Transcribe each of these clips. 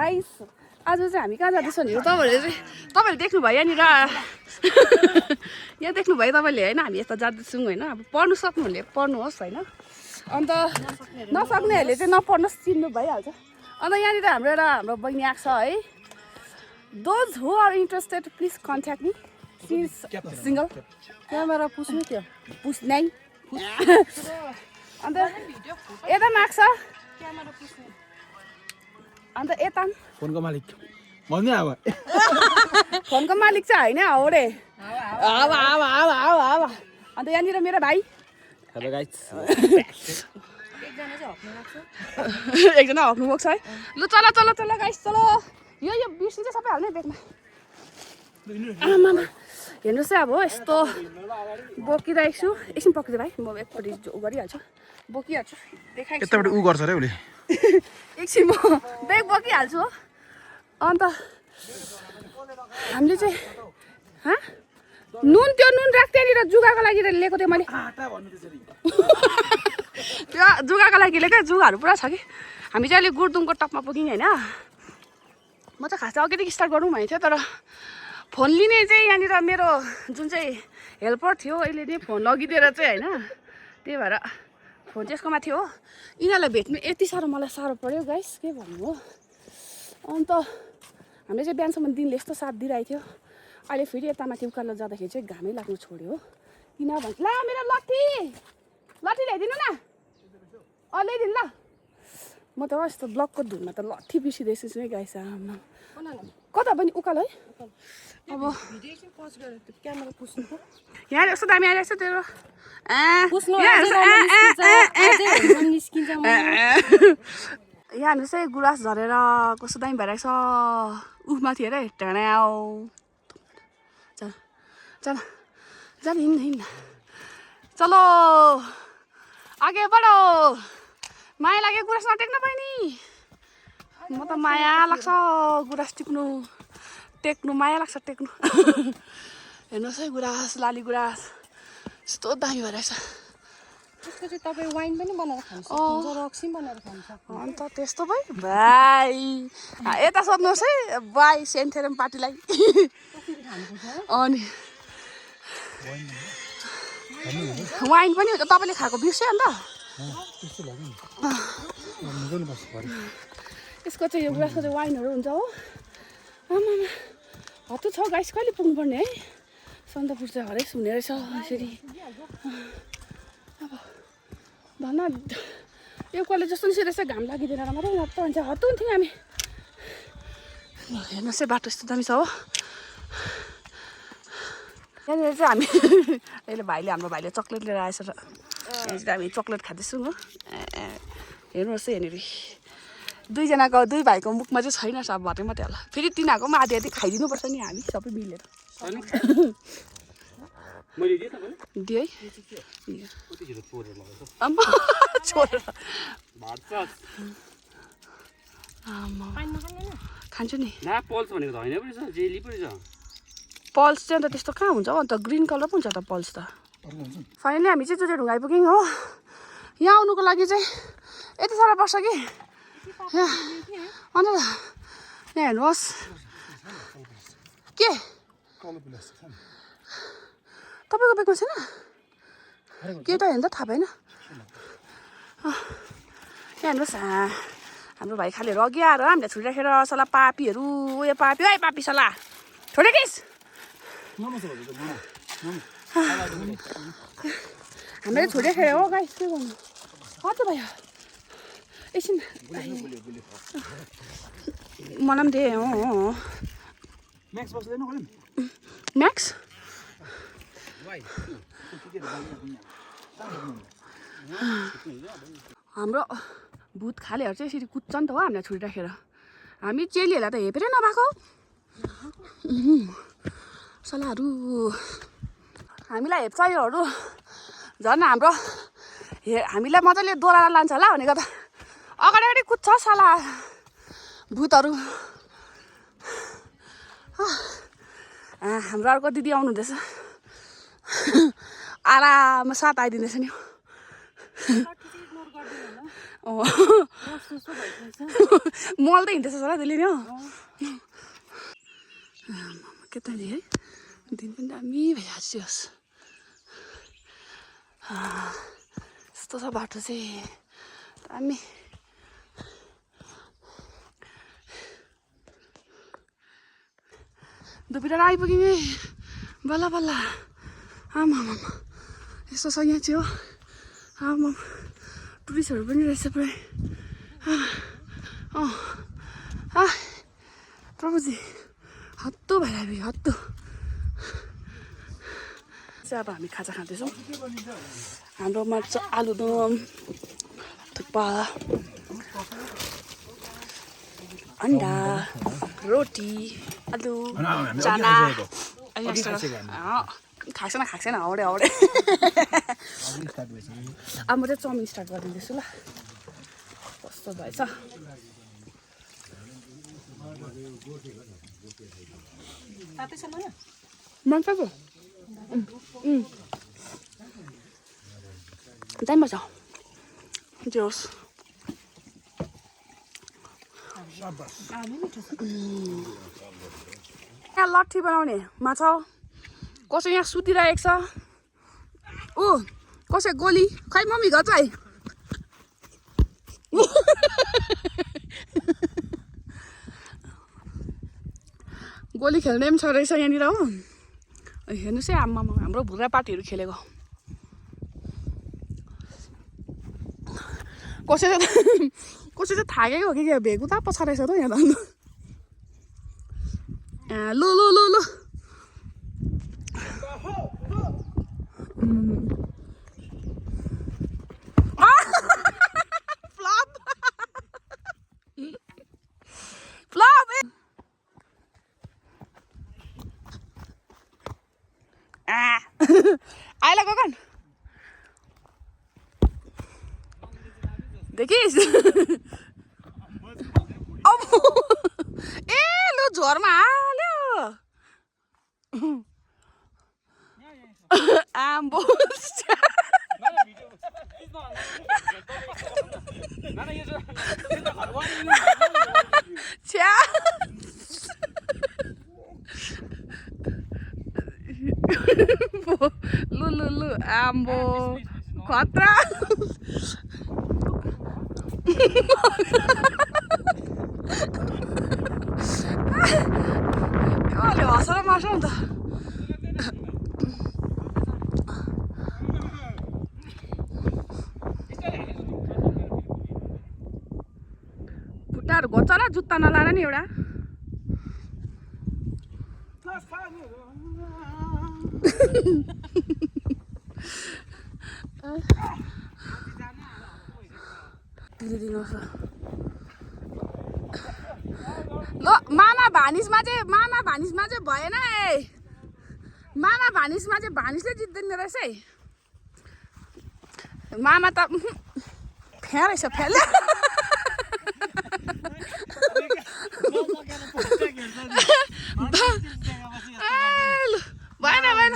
guys आज चाहिँ हामी कहाँ जाँदैछौँ नि तपाईँहरूले देख्नुभयो यहाँनिर यहाँ देख्नुभयो तपाईँले होइन हामी यता जाँदैछौँ होइन अब पढ्नु सक्नुहुनेले पढ्नुहोस् होइन अन्त नसक्नेहरूले चाहिँ नपढ्नुहोस् चिन्नु भइहाल्छ अन्त यहाँनिर हाम्रो बहिनी आएको छ है those who are interested please contact me she is single camera पुस्नु त्यो पुस्नै अन्त यता माग्छ अन्त यता फोनको मालिक भन्ने अब फोनको मालिक चाहिँ होइन हो रे अन्त यहाँनिर मेरो भाइ हेलो गाइस एकजना हक्नु भएको छ है ल चल चल चल गाइस चलो यो बिर्सिन्छ चाहिँ सबै हाल्ने बेगमा आमामा हेर्नुहोस् है अब यस्तो बोकिरहेको छु एकछिन पक्रिदियो भाइ म एकपट्टि गरिहाल्छु बोकिहाल्छु देखाइ यताबाट उ गर्छ रे उसले एकछिन म ब्याग बोकिहाल्छु हो अन्त हामीले चाहिँ नुन राख त्यहाँनिर जुगाको लागि लिएको थिएँ मैले त्यो जुगाको लागि लिएको जुगाहरू पुरा छ कि हामी चाहिँ अहिले गुर्दुङको टपमा पुग्यौँ होइन म चाहिँ खास चाहिँ अघिदेखि स्टार्ट गरौँ भनेको थियो तर फोन लिने चाहिँ यहाँनिर मेरो जुन चाहिँ हेल्पर थियो अहिले नै फोन लगिदिएर चाहिँ होइन त्यही भएर फोन चाहिँ यसकोमा थियो हो यिनीहरूलाई भेट्नु यति साह्रो मलाई साह्रो पऱ्यो गाइस के भन्नु हो अन्त हामीले चाहिँ बिहानसम्म दिनले यस्तो साथ दिइरहेको थियो अहिले फेरि यता माथि उकालो जाँदाखेरि चाहिँ घामै लाग्नु छोड्यो हो किनभने ला मेरो लट्ठी ल्याइदिनु न ल्याइदिनु ल म त यस्तो ब्लकको धुनमा त लट्ठी बिर्सिँदैछु है गाइस आमा कता पनि उकालो है अब यहाँ यस्तो दामी आइरहेको छ तेरो यहाँ हेर्नुहोस् है गुराँस झरेर कस्तो दामी भइरहेको छ माथि हेर है ढाँड्याउ चल चल चल हिँड्न चलो आगे बढो माया लाग्यो गुराँस नटेक्न बहिनी म त माया लाग्छ गुराँस टेक्नु माया लाग्छ टेक्नु हेर्नुहोस् है गुराँस लाली गुराँस यस्तो दामी भइरहेछ त्यसको चाहिँ तपाईँ वाइन पनि बनाएर खान्छ रक्सी बनाएर खान्छ अन्त त्यस्तो भाइ यता सोध्नुहोस् है भाइ सेन्ट थेरेम पार्टीलाई अनि वाइन पनि हो त तपाईँले खाएको बिर्स्यो अन्त यसको चाहिँ यो गुराँसको चाहिँ वाइनहरू हुन्छ हो आमा हत्तु छ गाइस कहिले पुग्नुपर्ने है सन्दकपुर चाहिँ हरेस हुने रहेछ यसरी अब धन्न यो कलेज जस्तो निस्किँदै रहेछ घाम लागिदिएर मात्रै हत्तु हुन्छ हत्तु हुन्थ्यौँ हामी हेर्नुहोस् है बाटो यस्तो दामी छ हो यहाँनिर चाहिँ हामी अहिले हाम्रो भाइले चक्लेट लिएर आएछ र यहाँ चाहिँ हामी चक्लेट खाँदैछौँ हो हेर्नुहोस् है यहाँनिर दुईजनाको दुई भाइको मुखमा चाहिँ छैन सब भरे मात्रै होला फेरि तिनीहरूको पनि आधी आधी खाइदिनुपर्छ नि हामी सबै मिलेर दियो है खान्छु नि पल्स चाहिँ अन्त त्यस्तो कहाँ हुन्छ हो अन्त ग्रिन कलर पो हुन्छ त पल्स त फाइनली हामी चाहिँ चुरे ढुङ्गा आइपुग्यौँ हो यहाँ आउनुको लागि चाहिँ यति साह्रो पर्छ कि अन्त यहाँ हेर्नुहोस् के तपाईँको बेगमा छैन के त हेर्नु त थाहा भएन यहाँ हेर्नुहोस् हाम्रो भाइ खालेहरू अघि आएर हामीलाई छोडिराखेर सला पापीहरू उयो पापी है पापी सला छोडे किस हामीले छोडिराखेर हो गाइस के गर्नु कति भयो एकछिन मलाई पनि दिएँ हो म्याक्स हाम्रो भूत खालेहरू चाहिँ यसरी कुद्छ नि त हो हामीलाई छोडिराखेर हामी चेलीहरूलाई त हेपेरै नभएको सलाहरू हामीलाई हेप्छ योहरू झन् हाम्रो हामीलाई मजाले दोहोऱ्याएर लान्छ होला भनेको त अगाडि कुद्छ सला भूतहरू हाम्रो अर्को दिदी आउनुहुँदैछ आराममा साथ आइदिँदैछ नि सस्तो भइरहेछ मल त हिँड्दैछ होला त्यसले नि हो के त नि है दिन पनि दामी भइहाल्छियोस् यस्तो छ बाटो चाहिँ दामी दुबिरा आइपुग्यौँ है बल्ल बल्ल आमा यस्तो छ यहाँ चाहिँ हो आमा टुरिस्टहरू पनि रहेछ पुरै प्रभुजी हत्तु भइरहेको हत्तु चाहिँ अब हामी खाजा खाँदैछौँ हाम्रोमा चाहिँ आलुदम थुक्पा अन्डा रोटी आलु चाना खाएको छैन हाउडे अब म चाहिँ चाउमिन स्टार्ट गरिदिँदैछु ल कस्तो भएछ मान्छ त दामी भएछ जे होस् यहाँ लट्ठी बनाउने माछा कसै यहाँ सुतिरहेको छ ऊ कसै गोली खै मम्मी घर चाहिँ गोली खेल्ने पनि छ रहेछ यहाँनिर हो हेर्नुहोस् है आम्मा हाम्रो भुरा पार्टीहरू खेलेको कसै चाहिँ थाकेको हो कि भेगु त पछाडि रहेछ त यहाँ त लु लु लु लु आइला गगन देखिस् ए लु झोरमा हाल्यो आम्बो छ्या लु लु लु आम्बो खतरा हँसेर मार्छ नि त खुट्टाहरू घोच्छ र जुत्ता नलाएर नि एउटा ल मामा भानिसमा चाहिँ भएन है मामा भानिसमा चाहिँ भानिसले जित्दैन रहेछ है मामा त फ्या रहेछ फ्याले भएन भएन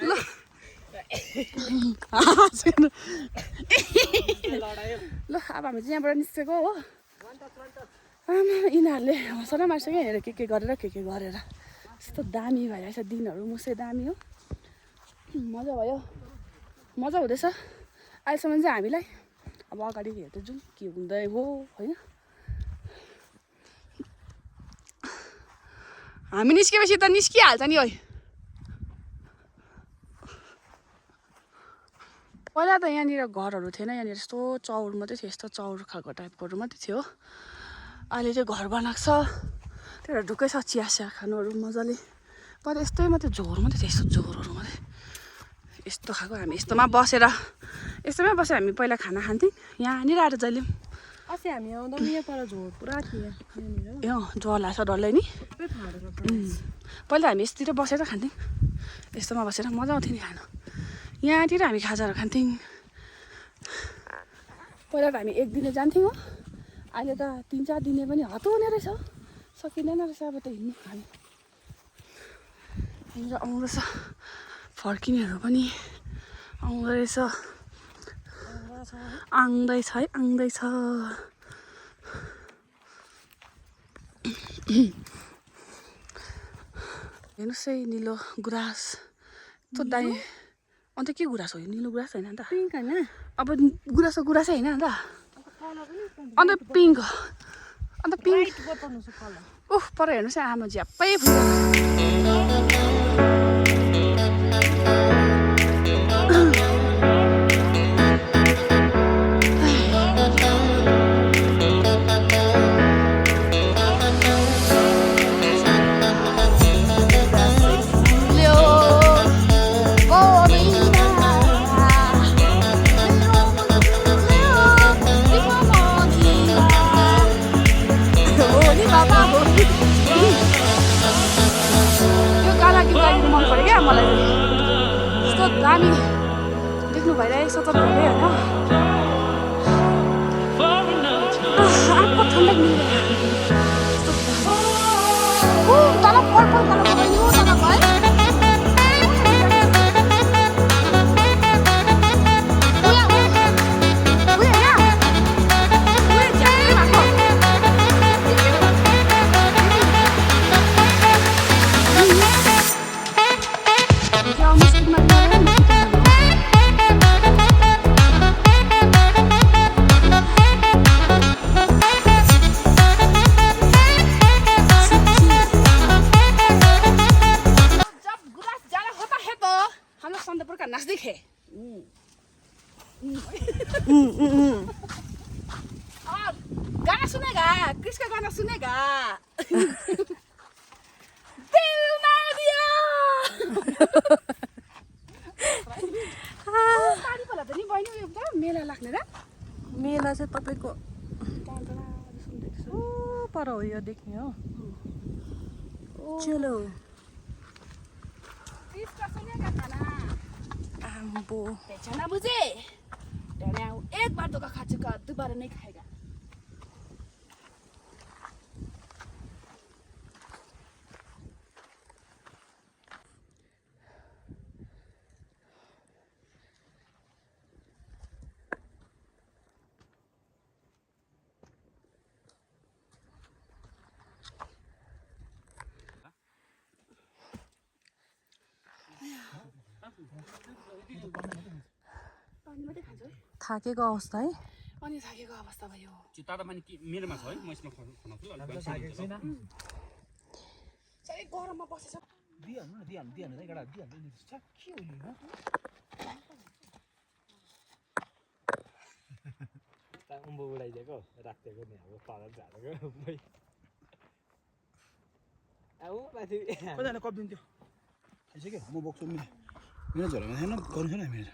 ल ल अब हामी चाहिँ यहाँबाट निस्केको हो यिनीहरूले हँसेर मार्छ क्या हेर के गरेर के गरेर यस्तो दामी भइरहेछ दिनहरू मुसै दामी हो मजा भयो मजा हुँदैछ अहिलेसम्म चाहिँ हामीलाई अब अगाडि हेर्दै जाउँ के हुँदै हो होइन हामी निस्केपछि त निस्किहाल्छ नि है पहिला त यहाँनिर घरहरू थिएन यहाँनिर यस्तो चौर मात्रै थियो यस्तो चौर खालको टाइपकोहरू मात्रै थियो अहिले चाहिँ घर बनाएको छ त्यही भएर ढुक्कै छ चिया सिया खानुहरू मजाले पहिला यस्तै मात्रै झोर मात्रै थियो यस्तो झोरहरू मात्रै यस्तो खाएको हामी यस्तोमा बसेर हामी पहिला खाना खान्थ्यौँ यहाँनिर आएर जहिले पनि अस्ति हामी आउँदा यहाँ पर झोर पुरा थियो ए ज्वरो लाग्छ डल्लै नि पहिला हामी यस्तोतिर बसेर खान्थ्यौँ यस्तोमा बसेर मजा आउँथ्यो नि खानु यहाँतिर हामी खाजाहरू खान्थ्यौँ पहिला त हामी एक दिने जान्थ्यौँ हो अहिले त 3-4 दिने पनि हत्तु हुने रहेछ सकिँदैन रहेछ अब त हिँड्नु हामी आउँदैछ फर्किनेहरू पनि आउँदो रहेछ आउँदैछ है आउँदैछ हेर्नुहोस् है निलो गुराँस त दाइ अन्त के गुराँस हो यो निलो गुराँस होइन नि त पिङ्क होइन अब गुराँस गुराँसै होइन नि त अन्त पिङ्क अन्त पिङ्क बताउनु छ कलर उफ पर हेर्नुहोस् है आमा झ्याप्पै फुल्छ मलाई यस्तो दामी देख्नु भइरहेको छ तपाईँहरूले होइन आँपको ठन्डा तल पर्पल कलरको पनि हो तलको है नाच्दै थे गाना सुनेगा किसका गाना सुनेगा दिल ना दिया पानी पला त नि बहिनी यो त मेला लाग्ने र मेला चाहिँ तपाईँको पर हो यो देख्ने हो चलो किसका सुनेगा गाना आम्बो पहचाना मुझे एक बार तो खा चुका दोबारा नहीं खाएगा थाकेको अवस्था है अनि थाकेको अवस्था भयो जुत्ता त माने के मेरोमा छ है म यसमा खनाउँछु ल सबै गरममा बसेछ दिहाल्नु न दिहाल्नु है गडा दिहाल्नु नि के हो नि ता उम्बो उडाइदिएको राखेको नि अब पाला झारेको आऊ माथि कतिजना कप दिन्थ्यो खाइसक्यो म बोक्छु मेरो झोलामा थिएन गर्नु छैन मेरो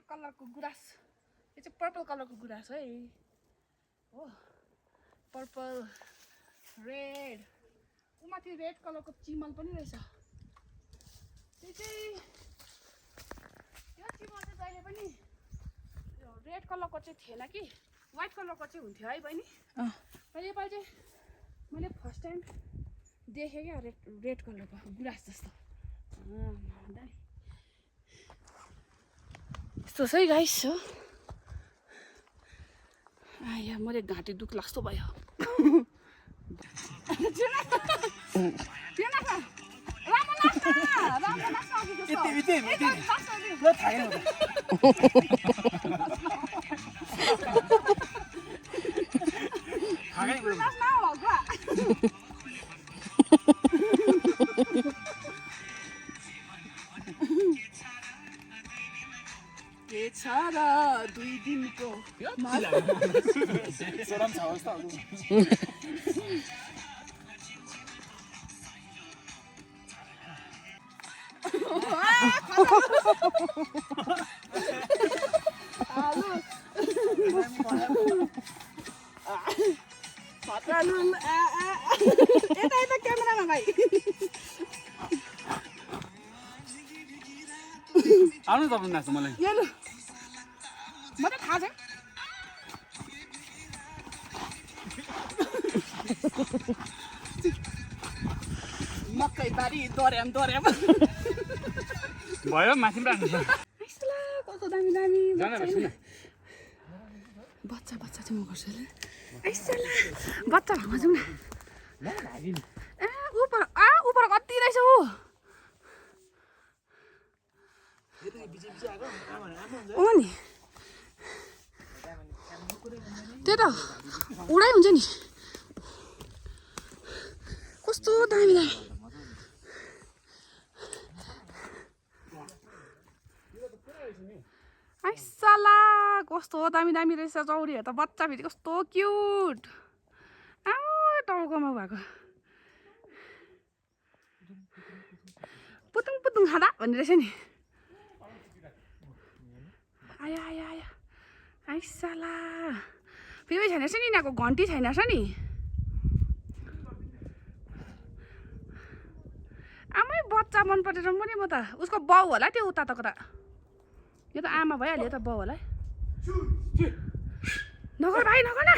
कलरको गुराँस यो चाहिँ पर्पल कलरको गुराँस है हो पर्पल रेड उमाथि रेड कलरको चिमल पनि रहेछ त्यो चाहिँ त्यो चिमल चाहिँ जहिले पनि रेड कलरको चाहिँ थिएन कि व्हाइट कलरको चाहिँ हुन्थ्यो है बहिनी मैले योपालि चाहिँ मैले फर्स्ट टाइम देखेँ क्या रेड कलरको गुराँस जस्तो यस्तो छ है गाइस हो आया मैले घाँटी दुख लाग्छो भयो के छ र 2 दिनको सोराम छ अवस्था यता क्यामेरामा भाइ आउनु तपाईँ नाच्नु मलाई यहाँ लु म त थाहा छ मकै बारी दोर्याम भयो माथि पनि राख्नु कस्तो दामी दामी जान बच्चा चाहिँ म गर्छु आइसला बच्चा भमा जाउँ न उपर कति रहेछ ऊ नि त्यही त उडाइ हुन्छ नि कस्तो दामी दामी आइसला कस्तो दामी दामी रहेछ चौरीहरू त बच्चा फेरि कस्तो क्युट टाउकोमा भएको पुतुङ खाँदा भन्ने रहेछ नि आया आया आया आइसला फेरि छैन रहेछ नि यिनीहरूको घन्टी छैन रहेछ नि आमै बच्चा मन परेर पनि म त उसको बाउ होला त्यो उताको त यो त आमा भइहाल्यो यो त बाउ होला नगर भाइ नगर न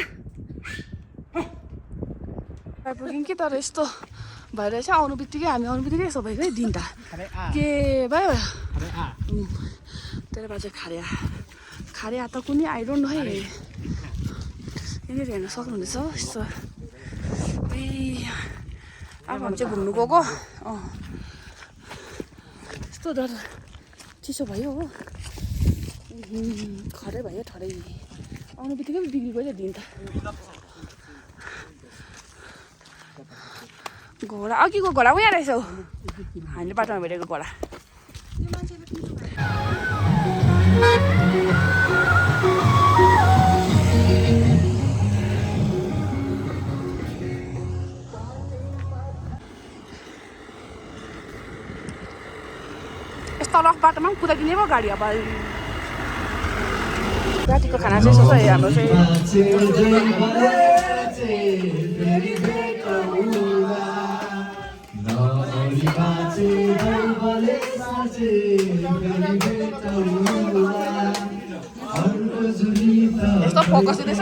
आइपुग्यौँ कि तर यस्तो भइरहेछ आउनु बित्तिकै हामी आउनु बित्तिकै यस्तो भएको है दिन त के भयो तेरो बाजे खारिया त कुनै आई डोन्ट नो है यहाँनिर हेर्न सक्नुहुनेछ हो यस्तो ए अब हामी चाहिँ घुम्नु गएको यस्तो डर चिसो भयो हो खरै भयो ठरै आउनु बित्तिकै बिग्री गयो दिन त घोडा अघिको घोडा उहाँ रहेछ हौ हामीले बाटोमा भेटेको घोडा यस्तो रफ बाटोमा पनि कुदाइदिने पो गाडी अब रातिको खाना चाहिँ यसो है हाम्रो चाहिँ यस्तो फोकस दिँदैछ